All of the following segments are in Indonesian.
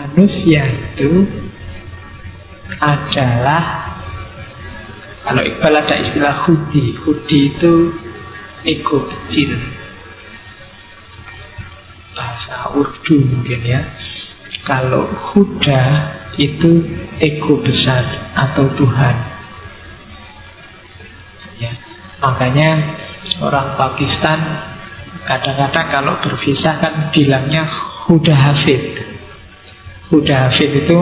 manusia itu adalah, kalau Iqbal ada istilah hudi. Hudi itu ego kecil, bahasa Urdu mungkin ya. Kalau huda itu ego besar atau Tuhan ya. Makanya orang Pakistan kadang-kadang kalau berpisah kan bilangnya Huda Hafid. Huda Hafid itu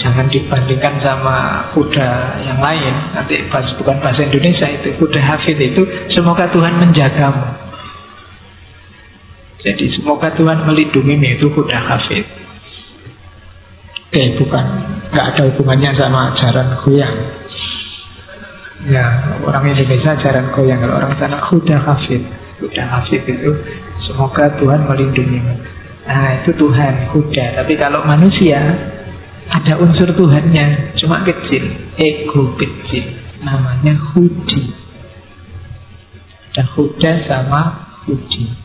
jangan dibandingkan sama kuda yang lain. Nanti bukan bahasa Indonesia itu. Huda Hafid itu semoga Tuhan menjagamu. Jadi semoga Tuhan melindungimu, itu Huda Hafid. Bukan, nggak ada hubungannya sama ajaran goyang. Ya, orang Indonesia ajaran goyang. Kalau orang sana Huda Hafid. Huda Hafid itu semoga Tuhan melindungimu. Nah, itu Tuhan, Huda. Tapi kalau manusia ada unsur Tuhannya, cuma kecil, ego kecil, namanya Hudi. Ada Huda sama Hudi.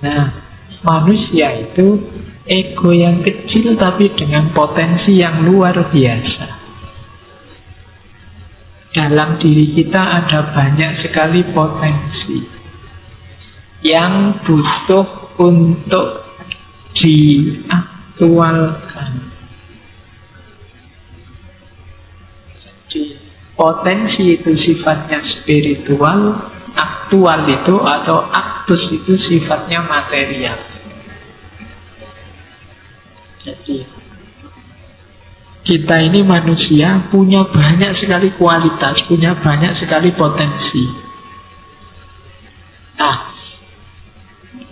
Nah, manusia itu ego yang kecil tapi dengan potensi yang luar biasa. Dalam diri kita ada banyak sekali potensi yang butuh untuk diaktualkan. Jadi potensi itu sifatnya spiritual, aktual itu atau aktus itu sifatnya material. Jadi kita ini manusia punya banyak sekali kualitas, punya banyak sekali potensi. Nah,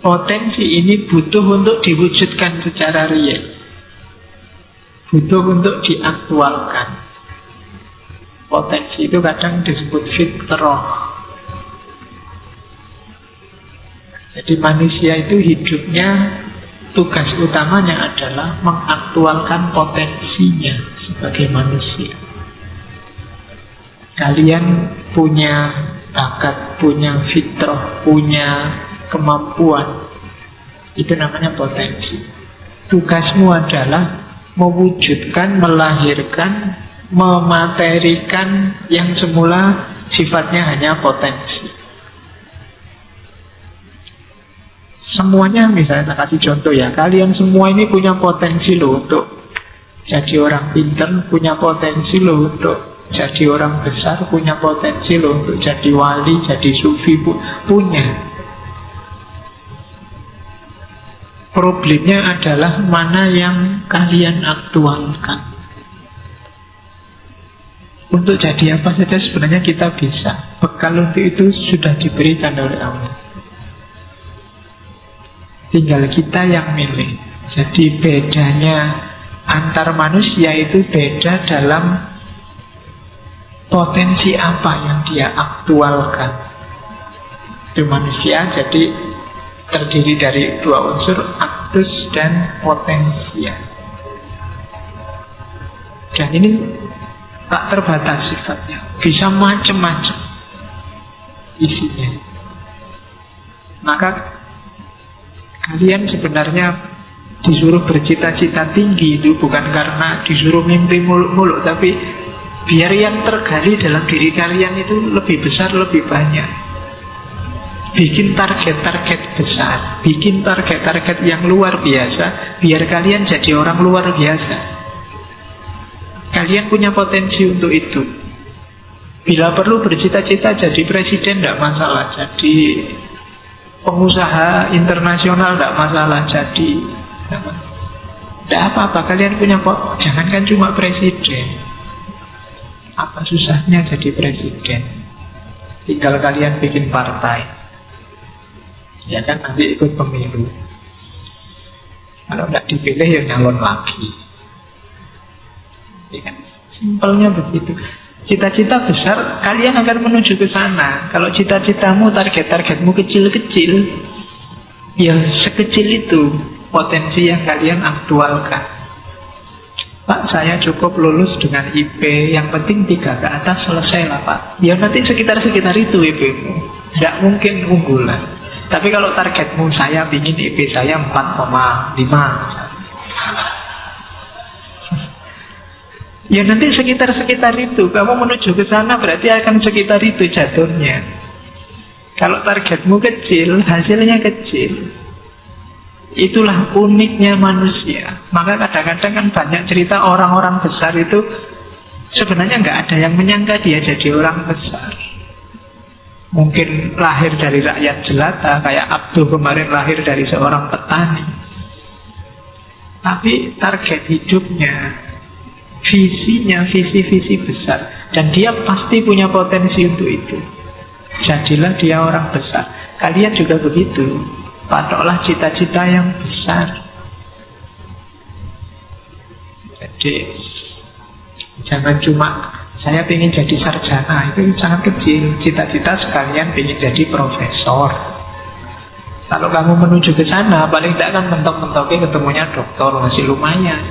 potensi ini butuh untuk diwujudkan secara real, butuh untuk diaktualkan. Potensi itu kadang disebut fitrah. Jadi manusia itu hidupnya, tugas utamanya adalah mengaktualkan potensinya sebagai manusia. Kalian punya bakat, punya fitrah, punya kemampuan. Itu namanya potensi. Tugasmu adalah mewujudkan, melahirkan, mematerikan yang semula sifatnya hanya potensi. Semuanya, misalnya kasih contoh ya, kalian semua ini punya potensi loh untuk jadi orang pintar, punya potensi loh untuk jadi orang besar, punya potensi loh untuk jadi wali, jadi sufi, punya. Problemnya adalah mana yang kalian aktualkan. Untuk jadi apa saja sebenarnya kita bisa. Bekal untuk itu sudah diberikan oleh Allah. Tinggal kita yang milih. Jadi bedanya antar manusia itu beda dalam potensi apa yang dia aktualkan. Itu manusia jadi terdiri dari dua unsur, aktus dan potensia. Dan ini tak terbatas sifatnya, bisa macam-macam isinya. Maka kalian sebenarnya disuruh bercita-cita tinggi itu bukan karena disuruh mimpi muluk-muluk, tapi biar yang tergali dalam diri kalian itu lebih besar, lebih banyak. Bikin target-target besar, bikin target-target yang luar biasa, biar kalian jadi orang luar biasa. Kalian punya potensi untuk itu. Bila perlu bercita-cita jadi presiden tidak masalah, jadi pengusaha internasional tidak masalah, jadi tidak apa-apa. Kalian punya kok, jangankan cuma presiden. Apa susahnya jadi presiden? Tinggal kalian bikin partai, ya kan, nanti ikut pemilu. Kalau tidak dipilih ya nyalon lagi. Ya kan? Simpelnya begitu. Cita-cita besar, kalian akan menuju ke sana. Kalau cita-citamu, target-targetmu kecil-kecil, ya sekecil itu potensi yang kalian aktualkan. Pak, saya cukup lulus dengan IP, yang penting 3 ke atas, selesai lah Pak. Ya nanti sekitar-sekitar itu IP-mu, tidak mungkin unggulan. Tapi kalau targetmu, saya ingin IP saya 4,5, Ya nanti sekitar-sekitar itu. Kamu menuju ke sana berarti akan sekitar itu jatuhnya. Kalau targetmu kecil, hasilnya kecil. Itulah uniknya manusia. Maka kadang-kadang kan banyak cerita orang-orang besar itu sebenarnya nggak ada yang menyangka dia jadi orang besar. Mungkin lahir dari rakyat jelata, kayak Abdul kemarin lahir dari seorang petani. Tapi target hidupnya, visinya, visi-visi besar. Dan dia pasti punya potensi untuk itu. Jadilah dia orang besar. Kalian juga begitu. Patoklah cita-cita yang besar. Jadi jangan cuma saya ingin jadi sarjana, itu sangat kecil. Cita-cita sekalian ingin jadi profesor. Kalau kamu menuju ke sana, paling tidak kan mentok-mentoknya ketemunya doktor, masih lumayan.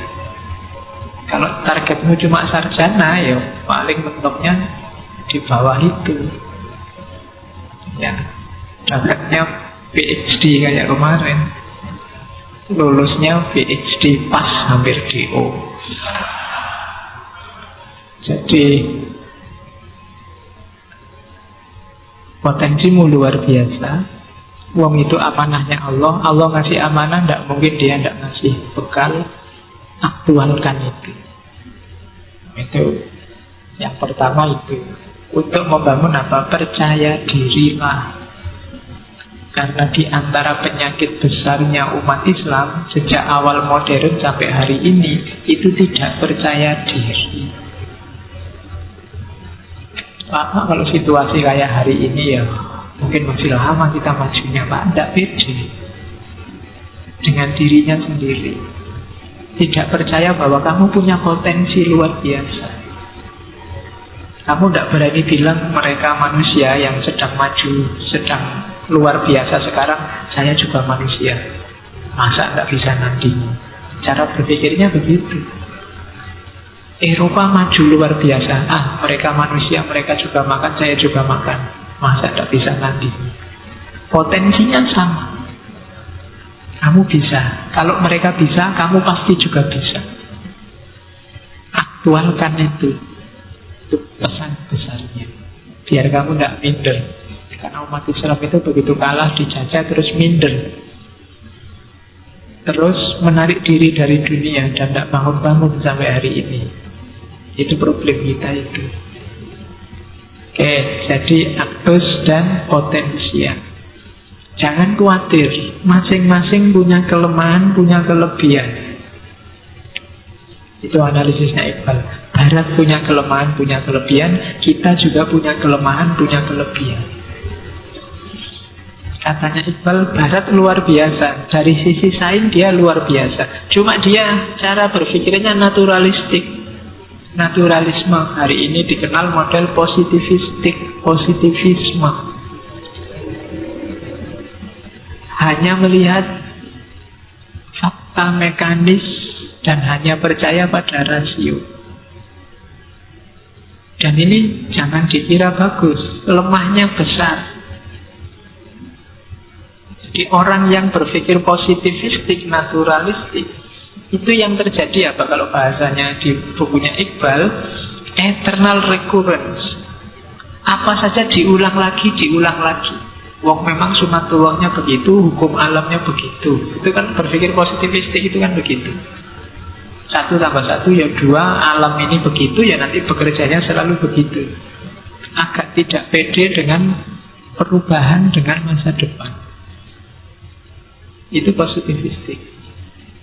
Kalau targetmu cuma sarjana, ya paling mentoknya di bawah itu. Ya, dapatnya PhD kayak kemarin. Lulusnya PhD pas hampir DO. Jadi potensimu luar biasa. Wong itu amanahnya Allah. Allah ngasih amanah, tidak mungkin dia tidak ngasih bekal. Aktualkan itu. Itu yang pertama itu. Untuk membangun apa? Percaya dirilah. Karena di antara penyakit besarnya umat Islam sejak awal modern sampai hari ini, itu tidak percaya diri. Lama kalau situasi kayak hari ini ya mungkin masih lama kita majunya, Pak. Tidak pede dengan dirinya sendiri. Tidak percaya bahwa kamu punya potensi luar biasa. Kamu tidak berani bilang mereka manusia yang sedang maju, sedang luar biasa sekarang, saya juga manusia. Masa tidak bisa nanti? Cara berpikirnya begitu. Eropa maju luar biasa. Mereka manusia, mereka juga makan, saya juga makan. Masa tidak bisa nanti? Potensinya sama. Kamu bisa. Kalau mereka bisa, kamu pasti juga bisa. Aktualkan itu. Itu pesan besarnya. Biar kamu tidak minder. Karena umat Islam itu begitu kalah, dijajah, terus minder. Terus menarik diri dari dunia dan tidak bangun-bangun sampai hari ini. Itu problem kita itu. Oke, jadi aktus dan potensial. Jangan khawatir, masing-masing punya kelemahan, punya kelebihan. Itu analisisnya Iqbal. Barat punya kelemahan, punya kelebihan. Kita juga punya kelemahan, punya kelebihan. Katanya Iqbal, Barat luar biasa. Dari sisi sains dia luar biasa. Cuma dia cara berpikirnya naturalistik. Naturalisme hari ini dikenal model positivisme. Hanya melihat fakta mekanis dan hanya percaya pada rasio. Dan ini jangan dikira bagus, lemahnya besar. Jadi orang yang berpikir positivistik, naturalistik, itu yang terjadi apa kalau bahasanya di bukunya Iqbal, eternal recurrence. Apa saja diulang lagi. Wong memang sunatullahnya begitu, hukum alamnya begitu. Itu kan berpikir positivistik, itu kan begitu. 1 tambah 1 ya 2, alam ini begitu, ya nanti bekerjanya selalu begitu. Agak tidak pede dengan perubahan dengan masa depan. Itu positivistik.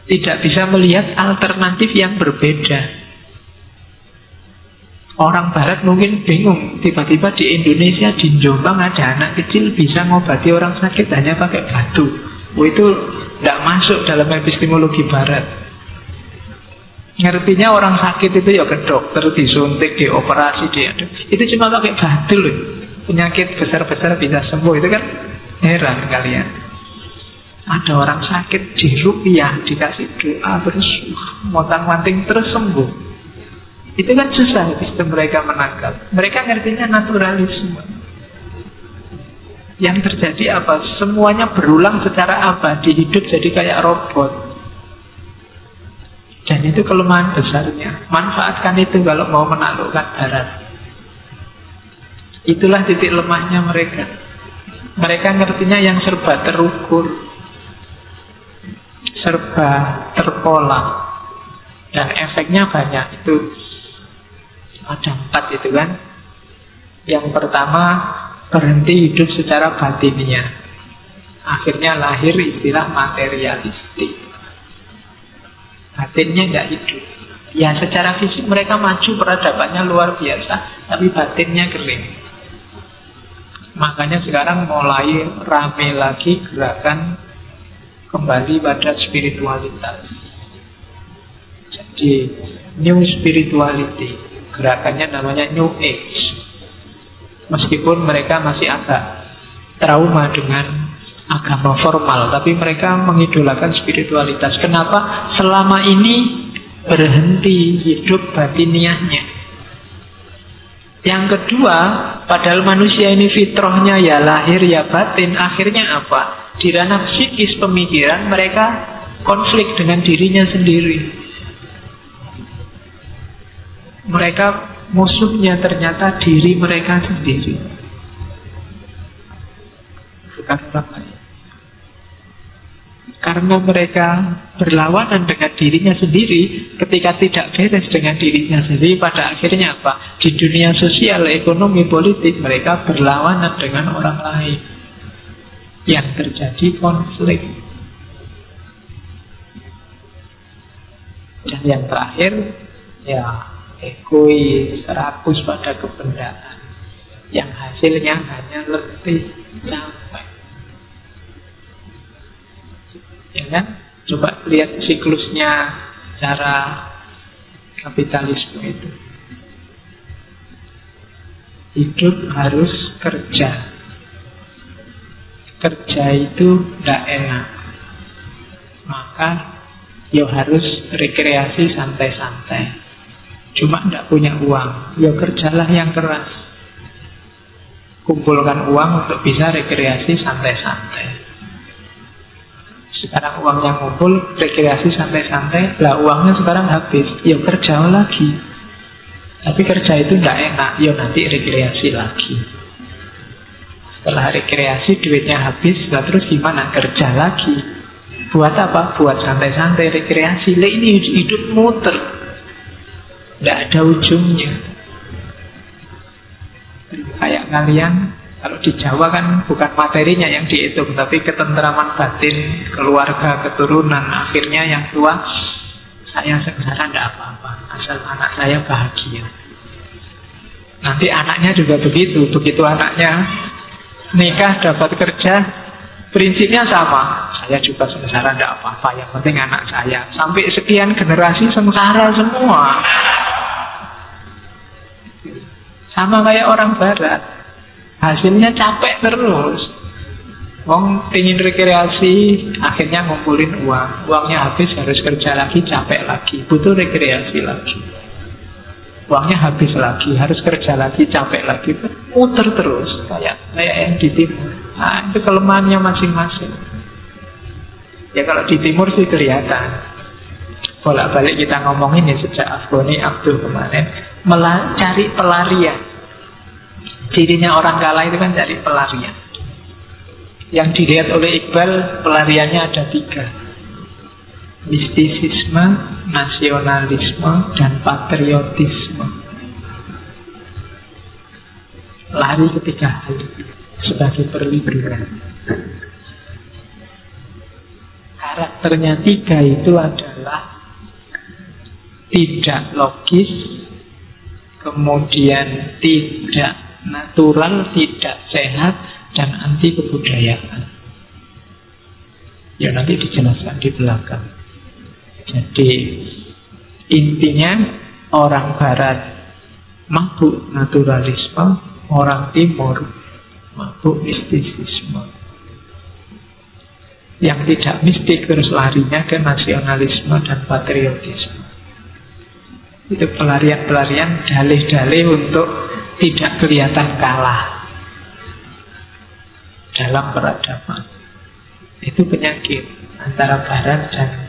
Tidak bisa melihat alternatif yang berbeda. Orang Barat mungkin bingung, tiba-tiba di Indonesia, di Jombang ada anak kecil bisa ngobati orang sakit hanya pakai batu. Itu tidak masuk dalam epistemologi Barat. Ngertinya orang sakit itu ya ke dokter, disuntik, dioperasi, itu cuma pakai batu loh. Penyakit besar-besar bisa sembuh, itu kan heran kalian. Ada orang sakit di rupiah, dikasih doa terus montang-manting terus sembuh. Itu kan susah sistem mereka menangkap. Mereka ngertinya naturalisme. Yang terjadi apa? Semuanya berulang secara abadi, hidup jadi kayak robot. Dan itu kelemahan besarnya. Manfaatkan itu kalau mau menaklukkan barat. Itulah titik lemahnya mereka. Mereka ngertinya yang serba terukur, serba terpola, dan efeknya banyak. Itu ada 4 itu kan. Yang pertama, berhenti hidup secara batiniah. Akhirnya lahir istilah materialistik. Batinnya nggak hidup. Ya secara fisik mereka maju, peradabannya luar biasa, tapi batinnya kering. Makanya sekarang mulai rame lagi gerakan kembali pada spiritualitas. Jadi new spirituality, gerakannya namanya New Age. Meskipun mereka masih agak trauma dengan agama formal, tapi mereka mengidolakan spiritualitas. Kenapa? Selama ini berhenti hidup batiniahnya. Yang kedua, padahal manusia ini fitrahnya ya lahir ya batin. Akhirnya apa? Di ranah psikis pemikiran mereka konflik dengan dirinya sendiri. Mereka musuhnya ternyata diri mereka sendiri, bukan orang lain. Karena mereka berlawanan dengan dirinya sendiri, ketika tidak beres dengan dirinya sendiri, pada akhirnya apa? Di dunia sosial, ekonomi, politik, mereka berlawanan dengan orang lain. Yang terjadi konflik. Dan yang terakhir, ya egois, rakus pada kebendaan. Yang hasilnya hanya letih, capek. Ya kan? Coba lihat siklusnya cara kapitalisme itu. Hidup harus kerja. Kerja itu tidak enak. Maka ya harus rekreasi santai-santai. Cuma tidak punya uang, ya kerjalah yang keras. Kumpulkan uang untuk bisa rekreasi santai-santai. Sekarang uangnya ngumpul, rekreasi santai-santai, lah uangnya sekarang habis, ya kerja lagi. Tapi kerja itu tidak enak, ya nanti rekreasi lagi. Setelah rekreasi duitnya habis, lah terus gimana? Kerja lagi. Buat apa? Buat santai-santai rekreasi. Lah ini hidup muter, tidak ada ujungnya. Kayak kalian, kalau di Jawa kan bukan materinya yang dihitung, tapi ketentraman batin, keluarga, keturunan. Akhirnya yang tua, saya sengsara tidak apa-apa, asal anak saya bahagia. Nanti anaknya juga begitu. Begitu anaknya nikah, dapat kerja, prinsipnya sama. Saya juga sengsara tidak apa-apa, yang penting anak saya. Sampai sekian generasi sengsara semua. Sama kayak orang barat. Hasilnya capek terus. Wong ingin rekreasi, akhirnya ngumpulin uang. Uangnya habis, harus kerja lagi, capek lagi, butuh rekreasi lagi. Uangnya habis lagi, harus kerja lagi, capek lagi. Muter terus, kayak yang di timur. Nah, itu kelemahannya masing-masing. Ya kalau di timur sih kelihatan. Bolak-balik kita ngomongin ya sejak Afghani Abdul kemarin, cari pelarian. Dirinya orang kalah itu kan cari pelarian. Yang dilihat oleh Iqbal, pelariannya ada 3. Mistisisme, nasionalisme, dan patriotisme. Lari ketiga hal sebagai perliburan. Karakternya 3 itu adalah tidak logis, kemudian tidak natural, tidak sehat, dan anti kebudayaan. Ya nanti dijelaskan di belakang. Jadi intinya orang barat mabuk naturalisme, orang timur mabuk mistisisme. Yang tidak mistik terus larinya ke nasionalisme dan patriotisme. Itu pelarian-pelarian, dalih-dalih untuk tidak kelihatan kalah dalam peradaban. Itu penyakit antara barat dan